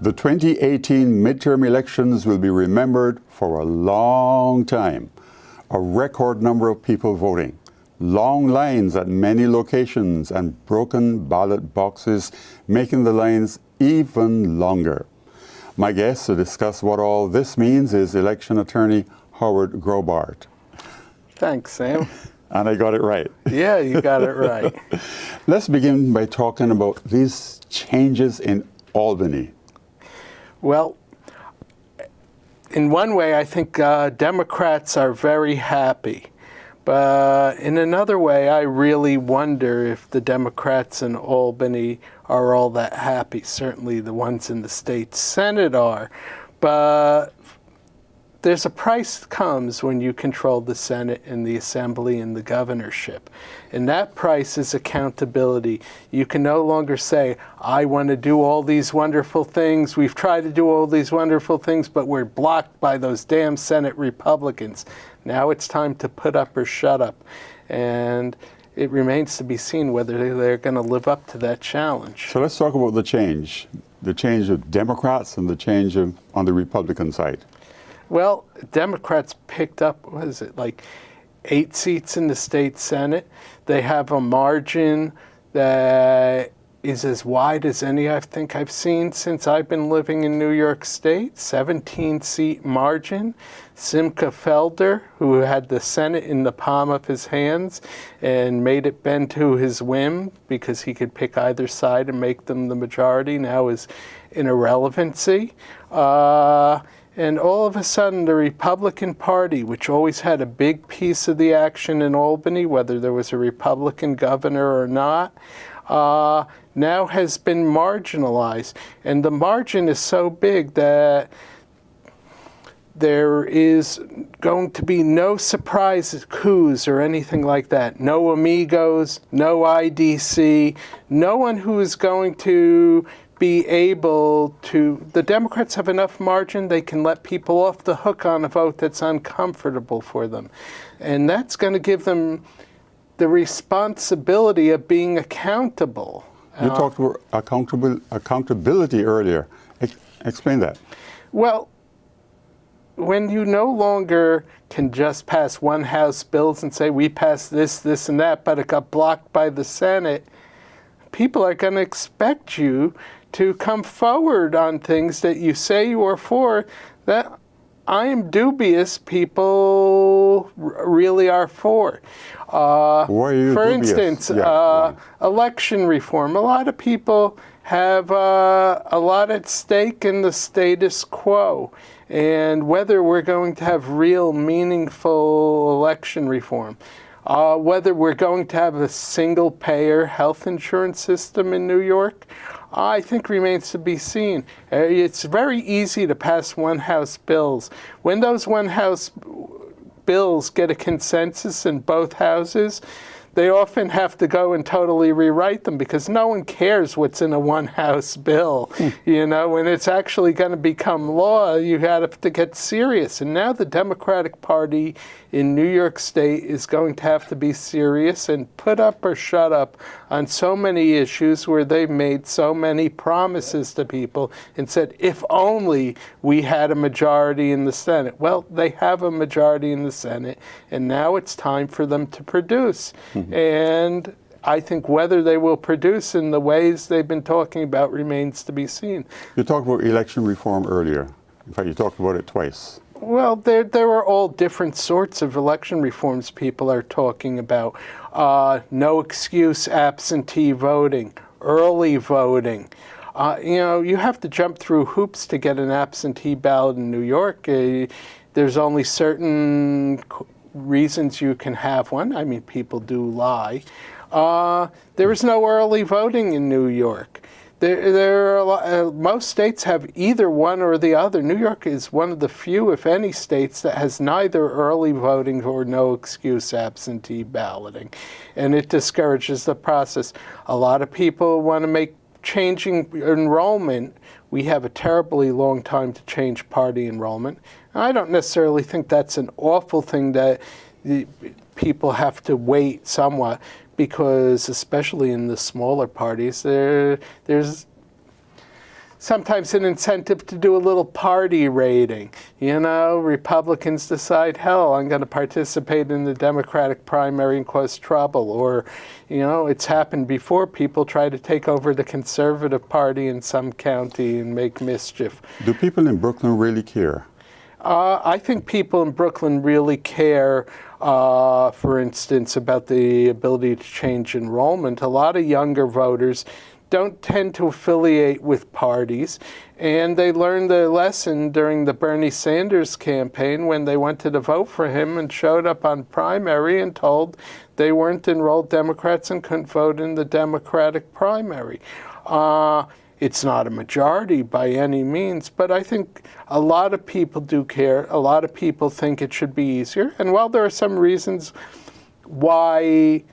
The 2018 midterm elections will be remembered for a long time. A record number of people voting, long lines at many locations, and broken ballot boxes making the lines even longer. My guest to discuss what all this means is election attorney Howard Grobart. Thanks, Sam. And I got it right. Yeah, you got it right. Let's begin by talking about these changes in Albany. Well, in one way, I think Democrats are very happy. But in another way, I really wonder if the Democrats in Albany are all that happy. Certainly the ones in the state Senate are. But there's a price that comes when you control the Senate and the Assembly and the governorship. And that price is accountability. You can no longer say, I want to do all these wonderful things. We've tried to do all these wonderful things, but we're blocked by those damn Senate Republicans. Now it's time to put up or shut up. And it remains to be seen whether they're going to live up to that challenge. So let's talk about the change of Democrats and the change on the Republican side. Well, Democrats picked up, what is it, like 8 seats in the state Senate. They have a margin that is as wide as any I think I've seen since I've been living in New York State, 17-seat margin. Simcha Felder, who had the Senate in the palm of his hands and made it bend to his whim because he could pick either side and make them the majority, now is in irrelevancy. And all of a sudden, the Republican Party, which always had a big piece of the action in Albany, whether there was a Republican governor or not, now has been marginalized. And the margin is so big that there is going to be no surprise coups or anything like that. No amigos, no IDC, no one who is going to be able to, the Democrats have enough margin, they can let people off the hook on a vote that's uncomfortable for them. And that's going to give them the responsibility of being accountable. You talked about accountability earlier. Explain that. Well, when you no longer can just pass one House bills and say, we passed this, this, and that, but it got blocked by the Senate, people are going to expect you to come forward on things that you say you are for that I am dubious people really are for. Why are you for dubious? instance, Yeah. election reform. A lot of people have a lot at stake in the status quo and whether we're going to have real meaningful election reform. Whether we're going to have a single-payer health insurance system in New York, I think remains to be seen. It's very easy to pass one-house bills. When those one-house bills get a consensus in both houses, they often have to go and totally rewrite them because no one cares what's in a one-house bill. You know, when it's actually going to become law, you have to get serious. And now the Democratic Party in New York State is going to have to be serious and put up or shut up on so many issues where they've made so many promises to people and said, if only we had a majority in the Senate. Well, they have a majority in the Senate, and now it's time for them to produce. And I think whether they will produce in the ways they've been talking about remains to be seen. You talked about election reform earlier. In fact, you talked about it twice. Well, there are all different sorts of election reforms people are talking about. No excuse absentee voting, early voting. You know, you have to jump through hoops to get an absentee ballot in New York. There's only certain reasons you can have one. I mean, people do lie. There is no early voting in New York. There are most states have either one or the other. New York is one of the few, if any, states that has neither early voting or no excuse absentee balloting. And it discourages the process. A lot of people want to make changing enrollment. We have a terribly long time to change party enrollment. I don't necessarily think that's an awful thing that people have to wait somewhat, because especially in the smaller parties, there's sometimes an incentive to do a little party raiding. You know, Republicans decide, hell, I'm going to participate in the Democratic primary and cause trouble. Or, you know, it's happened before. People try to take over the Conservative Party in some county and make mischief. Do people in Brooklyn really care? I think people in Brooklyn really care, for instance, about the ability to change enrollment. A lot of younger voters don't tend to affiliate with parties, and they learned their lesson during the Bernie Sanders campaign when they went to vote for him and showed up on primary and told they weren't enrolled Democrats and couldn't vote in the Democratic primary. It's not a majority by any means, but I think a lot of people do care. A lot of people think it should be easier. And while there are some reasons why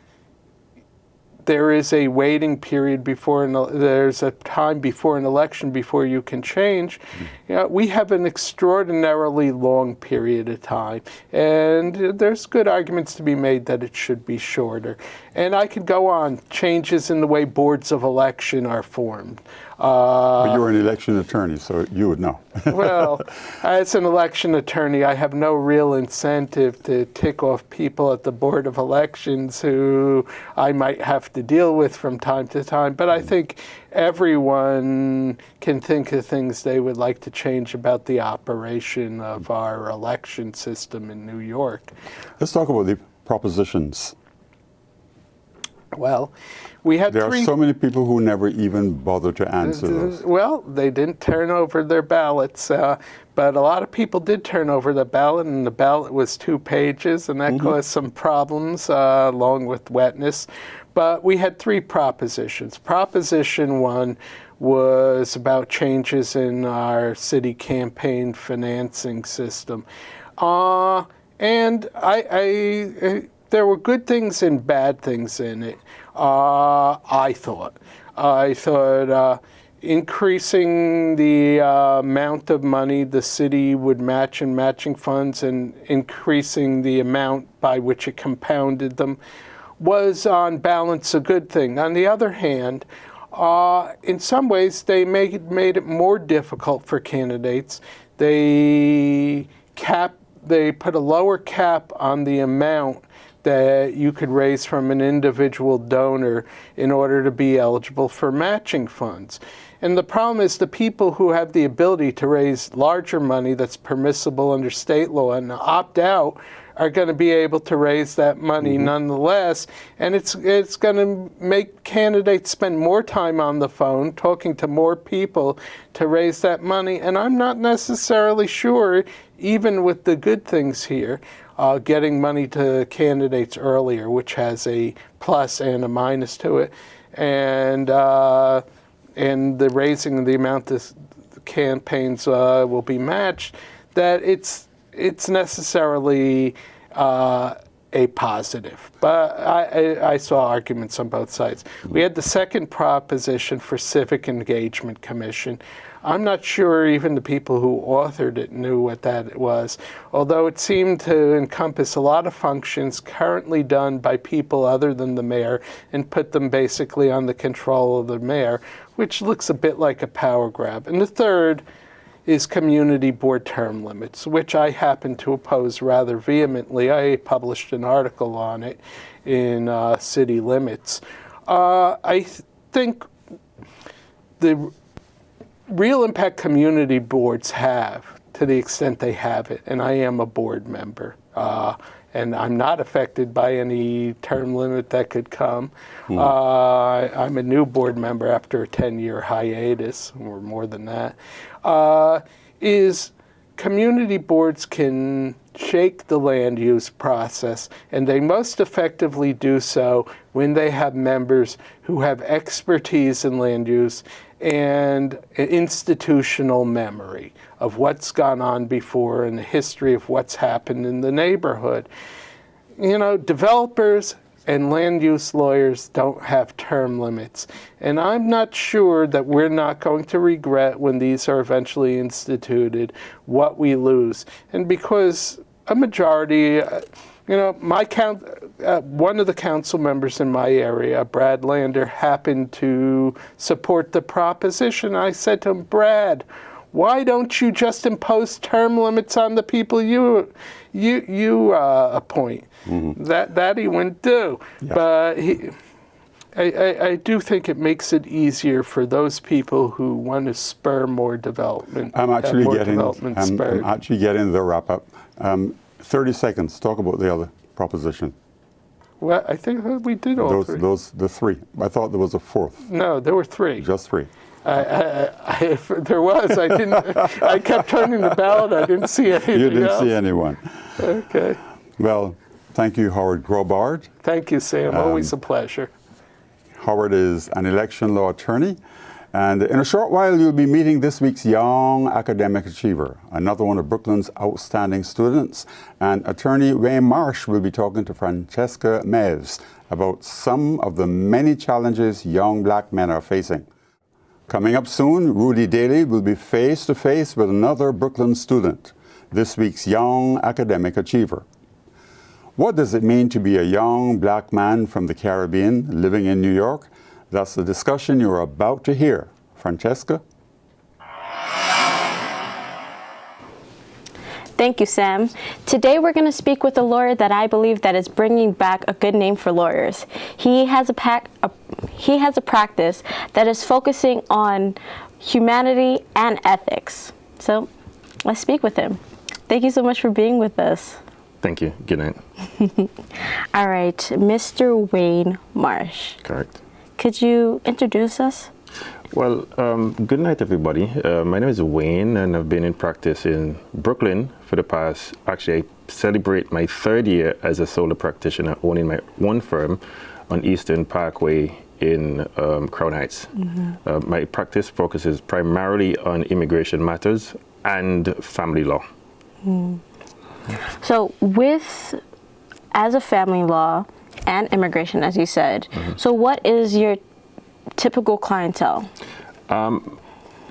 there is a waiting period before there's a time before an election before you can change, you know, we have an extraordinarily long period of time, and there's good arguments to be made that it should be shorter. And I could go on. Changes in the way boards of election are formed. But you're an election attorney, so you would know. Well, as an election attorney, I have no real incentive to tick off people at the Board of Elections who I might have to deal with from time to time. But I think everyone can think of things they would like to change about the operation of our election system in New York. Let's talk about the propositions. Well, we had There are so many people who never even bother to answer those. Well, they didn't turn over their ballots, but a lot of people did turn over the ballot, and the ballot was 2 pages, and that caused some problems along with wetness. But we had 3 propositions. Proposition 1 was about changes in our city campaign financing system. And there were good things and bad things in it, I thought. I thought increasing the amount of money the city would match in matching funds and increasing the amount by which it compounded them was on balance a good thing. On the other hand, in some ways they made it more difficult for candidates. They put a lower cap on the amount that you could raise from an individual donor in order to be eligible for matching funds. And the problem is the people who have the ability to raise larger money that's permissible under state law and opt out are going to be able to raise that money nonetheless. And it's going to make candidates spend more time on the phone talking to more people to raise that money. And I'm not necessarily sure, even with the good things here, getting money to candidates earlier, which has a plus and a minus to it, and the raising the amount the campaigns will be matched, that it's necessarily a positive. But I saw arguments on both sides. We had the second proposition for Civic Engagement Commission. I'm not sure even the people who authored it knew what that was, although it seemed to encompass a lot of functions currently done by people other than the mayor and put them basically on the control of the mayor, which looks a bit like a power grab. And the third is community board term limits, which I happen to oppose rather vehemently. I published an article on it in City Limits. I think the real impact community boards have, to the extent they have it, and I am a board member, and I'm not affected by any term limit that could come. I'm a new board member after a 10-year hiatus, or more than that, is community boards can shake the land use process, and they most effectively do so when they have members who have expertise in land use and institutional memory of what's gone on before and the history of what's happened in the neighborhood. You know, developers and land use lawyers don't have term limits. And I'm not sure that we're not going to regret when these are eventually instituted what we lose. And because a majority, You know, one of the council members in my area, Brad Lander, happened to support the proposition. I said to him, Brad, why don't you just impose term limits on the people you appoint? Mm-hmm. That he wouldn't do. Yeah. But I do think it makes it easier for those people who want to spur more development. I'm actually getting the wrap up. 30 seconds. Talk about the other proposition. Well, I think we did all three. The three. I thought there was a fourth. No, there were three. Just three. There was. I didn't. I kept turning the ballot. I didn't see anything else. You didn't see anyone. Okay. Well, thank you, Howard Grobard. Thank you, Sam. Always a pleasure. Howard is an election law attorney. And in a short while, you'll be meeting this week's Young Academic Achiever, another one of Brooklyn's outstanding students. And attorney Wayne Marsh will be talking to Francesca Meves about some of the many challenges young black men are facing. Coming up soon, Rudy Daly will be face-to-face with another Brooklyn student, this week's Young Academic Achiever. What does it mean to be a young black man from the Caribbean living in New York? That's the discussion you're about to hear. Francesca? Thank you, Sam. Today we're going to speak with a lawyer that I believe that is bringing back a good name for lawyers. He has a practice that is focusing on humanity and ethics. So let's speak with him. Thank you so much for being with us. Thank you. Good night. All right, Mr. Wayne Marsh. Correct. Could you introduce us? Well, good night, everybody. My name is Wayne, and I've been in practice in Brooklyn for the past, actually, I celebrate my third year as a solo practitioner owning my own firm on Eastern Parkway in Crown Heights. Mm-hmm. My practice focuses primarily on immigration matters and family law. Mm. So as a family law and immigration, as you said, mm-hmm. So what is your typical clientele?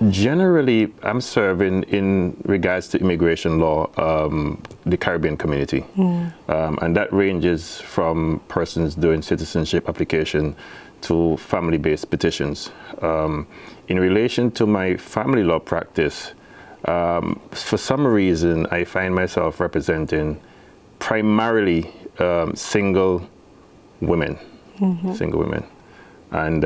Generally, I'm serving in regards to immigration law, the Caribbean community. Mm. And that ranges from persons doing citizenship application to family-based petitions. In relation to my family law practice, for some reason, I find myself representing primarily single women. And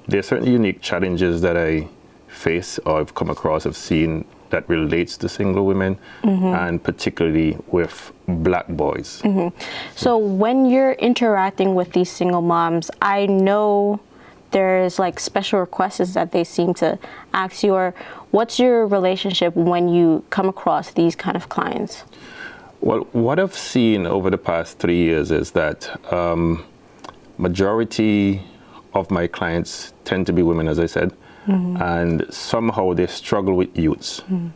there are certain unique challenges that I face or I've come across, have seen that relates to single women, mm-hmm. and particularly with black boys. Mm-hmm. So when you're interacting with these single moms, I know there's like special requests that they seem to ask you, or what's your relationship when you come across these kind of clients? Well, what I've seen over the past 3 years is that majority of my clients tend to be women, as I said, mm-hmm. and somehow they struggle with youths, mm-hmm.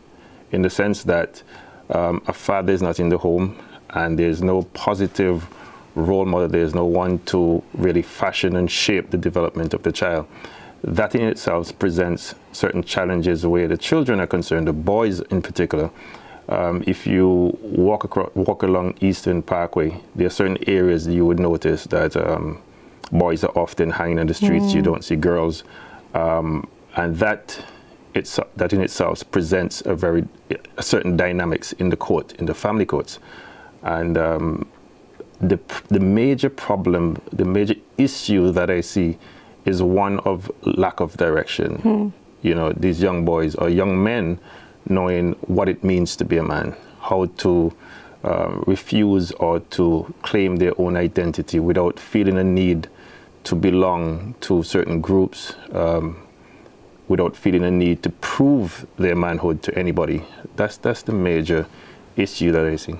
in the sense that a father is not in the home and there's no positive role model, there's no one to really fashion and shape the development of the child. That in itself presents certain challenges where the children are concerned, the boys in particular. If you walk along Eastern Parkway, there are certain areas you would notice that boys are often hanging on the streets. You don't see girls, and that in itself presents a certain dynamics in the court, in the family courts, and the major problem, the major issue that I see is one of lack of direction. You know, these young boys or young men knowing what it means to be a man, how to refuse or to claim their own identity without feeling a need to belong to certain groups, without feeling a need to prove their manhood to anybody. That's the major issue that I see.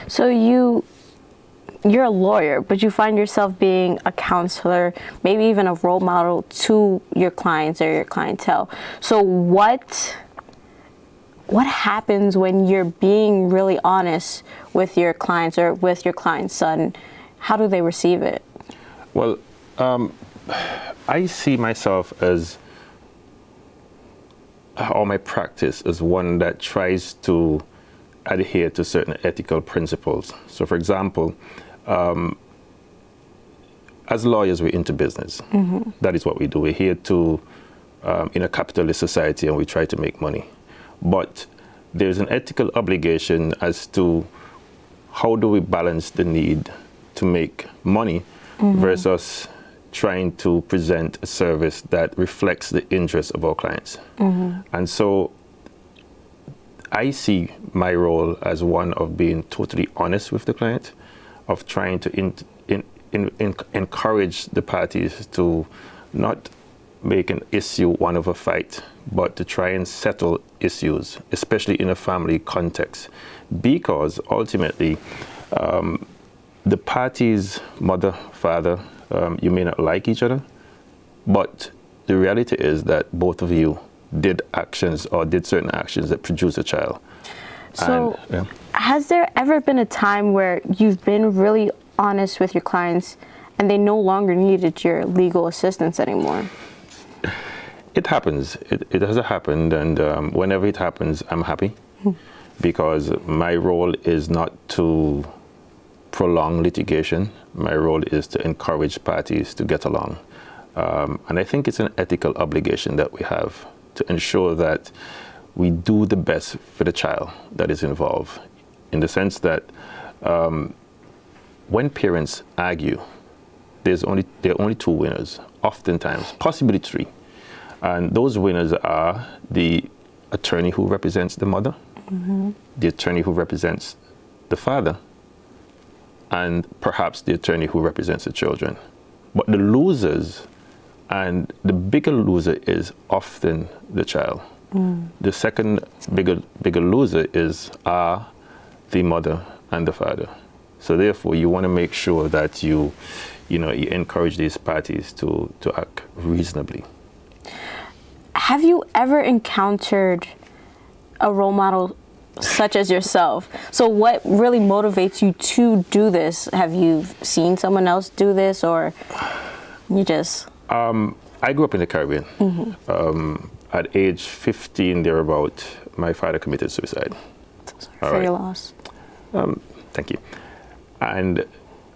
So you're a lawyer, but you find yourself being a counselor, maybe even a role model to your clients or your clientele. So what happens when you're being really honest with your clients or with your client's son? How do they receive it? Well, I see myself as, or my practice as one that tries to adhere to certain ethical principles. So, for example, as lawyers, we're into business. That is what we do. We're here to, in a capitalist society, and we try to make money. But there's an ethical obligation as to how do we balance the need to make money versus trying to present a service that reflects the interests of our clients. And so I see my role as one of being totally honest with the client, of trying to encourage the parties to not make an issue one of a fight, but to try and settle issues, especially in a family context. Because ultimately, the parties, mother, father, you may not like each other, but the reality is that both of you did actions or did certain actions that produce a child. So And, has there ever been a time where you've been really honest with your clients and they no longer needed your legal assistance anymore? It happens. It has happened, and whenever it happens, I'm happy because my role is not to prolong litigation. My role is to encourage parties to get along. And I think it's an ethical obligation that we have to ensure that we do the best for the child that is involved, in the sense that when parents argue, there are only two winners, oftentimes, possibly three. And those winners are the attorney who represents the mother, the attorney who represents the father, and perhaps the attorney who represents the children. But the losers, and the bigger loser is often the child. The second bigger loser is the mother and the father. So therefore, you want to make sure that you encourage these parties to act reasonably. Have you ever encountered a role model such as yourself? So what really motivates you to do this? Have you seen someone else do this, or you just... I grew up in the Caribbean. At age 15, thereabout, my father committed suicide. For your loss. Thank you. And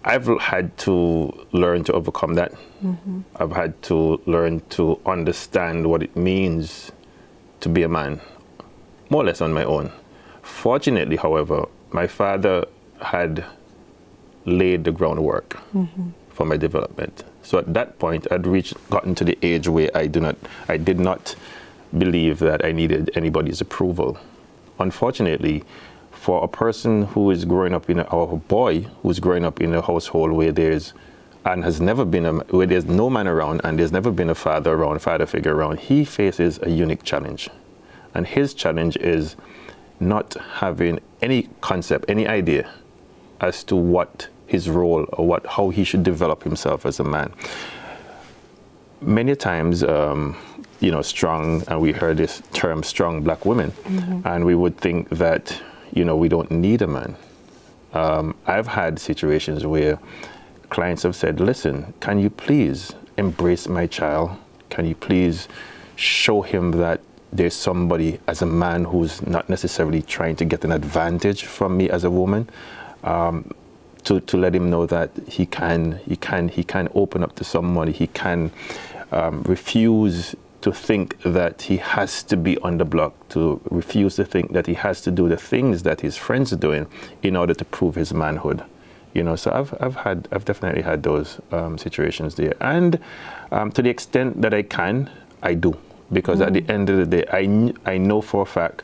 I've had to learn to overcome that. I've had to learn to understand what it means to be a man, more or less on my own. Fortunately, however, my father had laid the groundwork for my development. So at that point, I'd gotten to the age where I did not believe that I needed anybody's approval. Unfortunately, for a person who is growing up or a boy who's growing up in a household where there's no man around and there's never been a father figure around, he faces a unique challenge. And his challenge is not having any concept, any idea as to what his role or how he should develop himself as a man. Many times, strong, and we heard this term, strong black women, and we would think that, we don't need a man. I've had situations where clients have said, listen, can you please embrace my child? Can you please show him that there's somebody as a man who's not necessarily trying to get an advantage from me as a woman? To let him know that he can open up to somebody. He can refuse to think that he has to be on the block, to refuse to think that he has to do the things that his friends are doing in order to prove his manhood. So I've definitely had those situations there, and to the extent that I can, I do, because at the end of the day, I know for a fact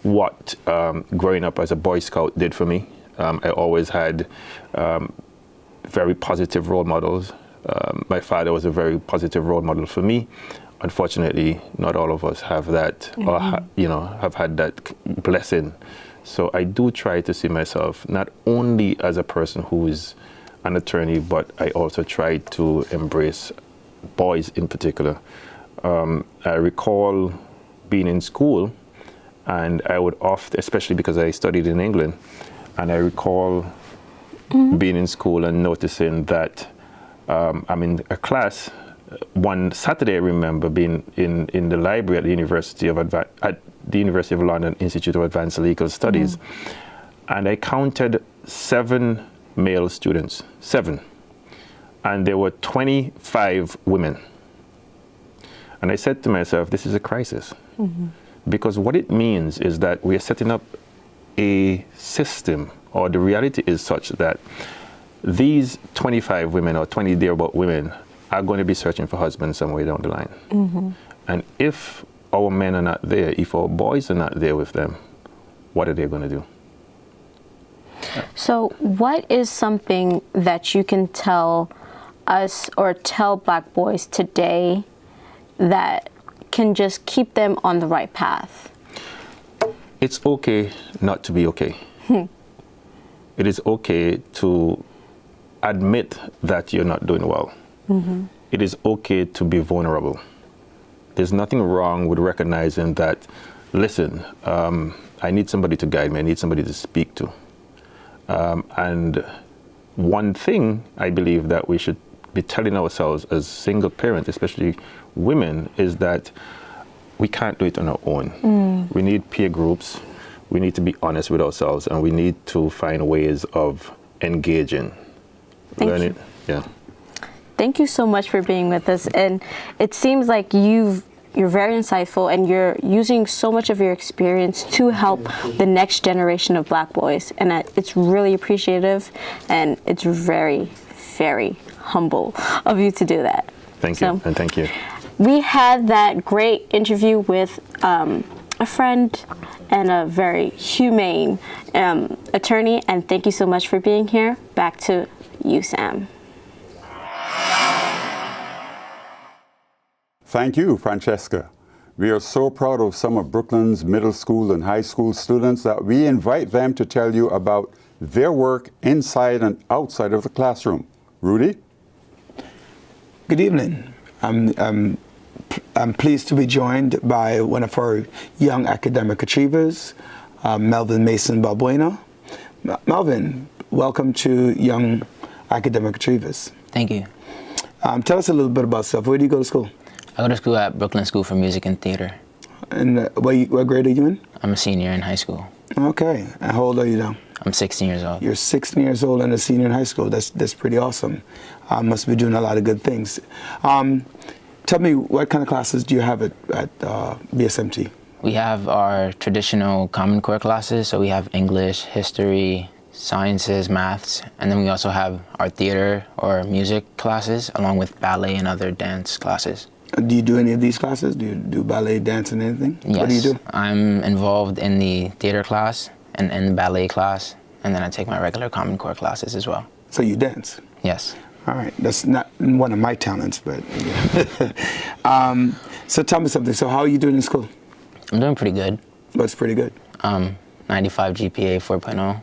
what growing up as a Boy Scout did for me. I always had very positive role models. My father was a very positive role model for me. Unfortunately, not all of us have that, or have had that blessing. So I do try to see myself not only as a person who is an attorney, but I also try to embrace boys in particular. I recall being in school, and I would often, especially because I studied in England, and I recall being in school and noticing that I'm in a class. One Saturday, I remember being in the library at the University of London Institute of Advanced Legal Studies, and I counted 7 male students, 7, and there were 25 women. And I said to myself, this is a crisis. Because what it means is that we are setting up a system, or the reality is such that these 25 women or 20 thereabout women are going to be searching for husbands somewhere down the line. And if our men are not there, if our boys are not there with them, what are they going to do? So what is something that you can tell us or tell Black boys today that can just keep them on the right path? It's okay not to be okay. It is okay to admit that you're not doing well. It is okay to be vulnerable. There's nothing wrong with recognizing that, listen, I need somebody to guide me, I need somebody to speak to. And one thing I believe that we should be telling ourselves as single parents, especially women, is that we can't do it on our own. We need peer groups, we need to be honest with ourselves, and we need to find ways of engaging. Thank you. Yeah. Thank you so much for being with us. And it seems like you're very insightful, and you're using so much of your experience to help the next generation of Black boys. And it's really appreciative, and it's very, very humble of you to do that. Thank you, and thank you. We had that great interview with a friend and a very humane attorney, and thank you so much for being here. Back to you, Sam. Thank you, Francesca. We are so proud of some of Brooklyn's middle school and high school students that we invite them to tell you about their work inside and outside of the classroom. Rudy? Good evening. I'm pleased to be joined by one of our young academic achievers, Melvin Mason Balbuena. Melvin, welcome to Young Academic Achievers. Thank you. Tell us a little bit about yourself. Where do you go to school? I go to school at Brooklyn School for Music and Theater. And what grade are you in? I'm a senior in high school. Okay. And how old are you now? I'm 16 years old. You're 16 years old and a senior in high school. That's pretty awesome. Must be doing a lot of good things. Tell me, what kind of classes do you have at BSMT? We have our traditional Common Core classes, so we have English, history, sciences, maths, and then we also have our theater or music classes, along with ballet and other dance classes. Do you do any of these classes? Do you do ballet, dance, and anything? Yes. What do you do? I'm involved in the theater class and in the ballet class, and then I take my regular Common Core classes as well. So you dance? Yes. All right. That's not one of my talents, but yeah. So tell me something. So how are you doing in school? I'm doing pretty good. What's pretty good? 95 GPA 4.0.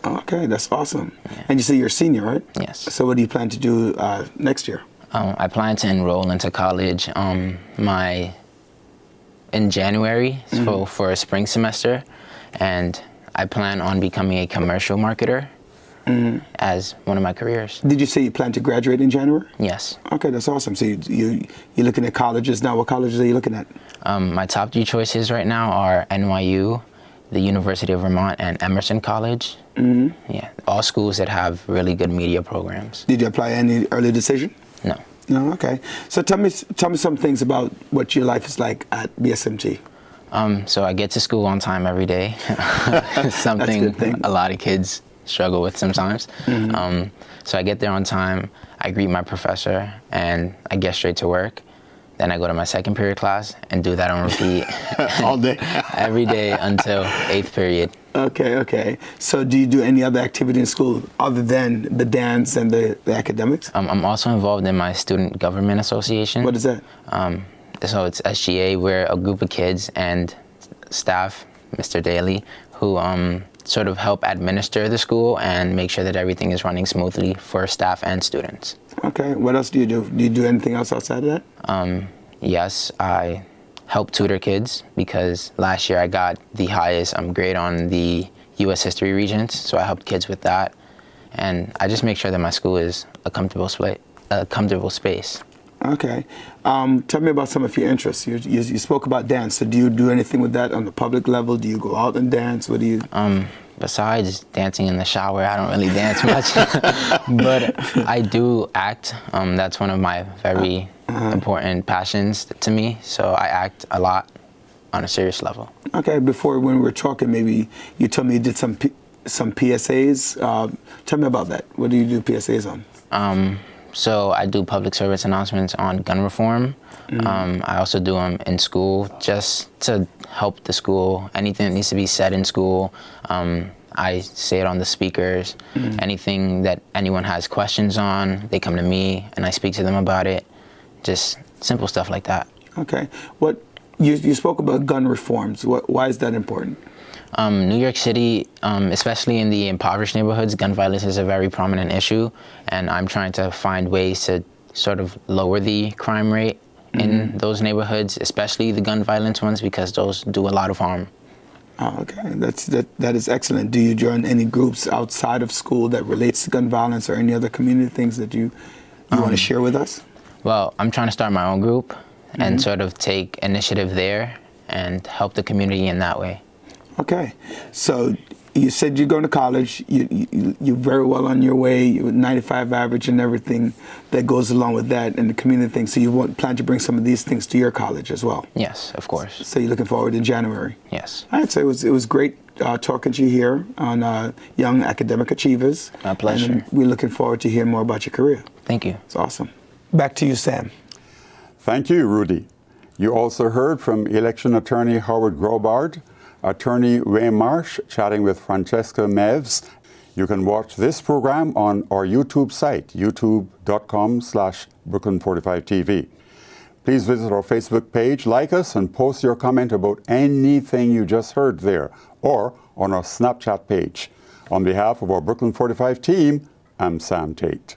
Okay, that's awesome. Yeah. And you say you're a senior, right? Yes. So what do you plan to do next year? I plan to enroll into college in January for a spring semester, and I plan on becoming a commercial marketer as one of my careers. Did you say you plan to graduate in January? Yes. Okay, that's awesome. So you're looking at colleges now. What colleges are you looking at? My top 3 choices right now are NYU, the University of Vermont, and Emerson College. Yeah, all schools that have really good media programs. Did you apply any early decision? No. No, okay. So tell me some things about what your life is like at BSMT. So I get to school on time every day. Something a lot of kids struggle with sometimes. So I get there on time, I greet my professor, and I get straight to work. Then I go to my second period class and do that on repeat all day, every day until 8th period. Okay. So do you do any other activity in school other than the dance and the academics? I'm also involved in my student government association. What is that? So it's SGA. We're a group of kids and staff, Mr. Daly, who sort of help administer the school and make sure that everything is running smoothly for staff and students. Okay. What else do you do? Do you do anything else outside of that? Yes, I help tutor kids because last year I got the highest grade on the U.S. History Regents, so I helped kids with that. And I just make sure that my school is a comfortable space. Okay. Tell me about some of your interests. You spoke about dance. So do you do anything with that on the public level? Do you go out and dance? What do you? besides dancing in the shower, I don't really dance much, but I do act. That's one of my very important passions to me. So I act a lot on a serious level. Okay, before when we were talking, maybe you told me you did some PSAs. Tell me about that. What do you do PSAs on? So I do public service announcements on gun reform. I also do them in school just to help the school. Anything that needs to be said in school, I say it on the speakers. Anything that anyone has questions on, they come to me and I speak to them about it. Just simple stuff like that. Okay. What you spoke about gun reforms. Why is that important? New York City, especially in the impoverished neighborhoods, gun violence is a very prominent issue, and I'm trying to find ways to sort of lower the crime rate in those neighborhoods, especially the gun violence ones, because those do a lot of harm. Oh, okay, that is excellent. Do you join any groups outside of school that relates to gun violence or any other community things that you want to share with us? Well, I'm trying to start my own group and sort of take initiative there and help the community in that way. Okay, so you said you're going to college. You're very well on your way. You're 95 average and everything that goes along with that and the community thing. So you plan to bring some of these things to your college as well? Yes, of course. So you're looking forward in January? Yes. All right, so it was great talking to you here on Young Academic Achievers. My pleasure. And we're looking forward to hearing more about your career. Thank you. It's awesome. Back to you, Sam. Thank you, Rudy. You also heard from election attorney Howard Grobart, attorney Wayne Marsh chatting with Francesca Meves. You can watch this program on our YouTube site, youtube.com/Brooklyn45TV. Please visit our Facebook page, like us, and post your comment about anything you just heard there, or on our Snapchat page. On behalf of our Brooklyn 45 team, I'm Sam Tate.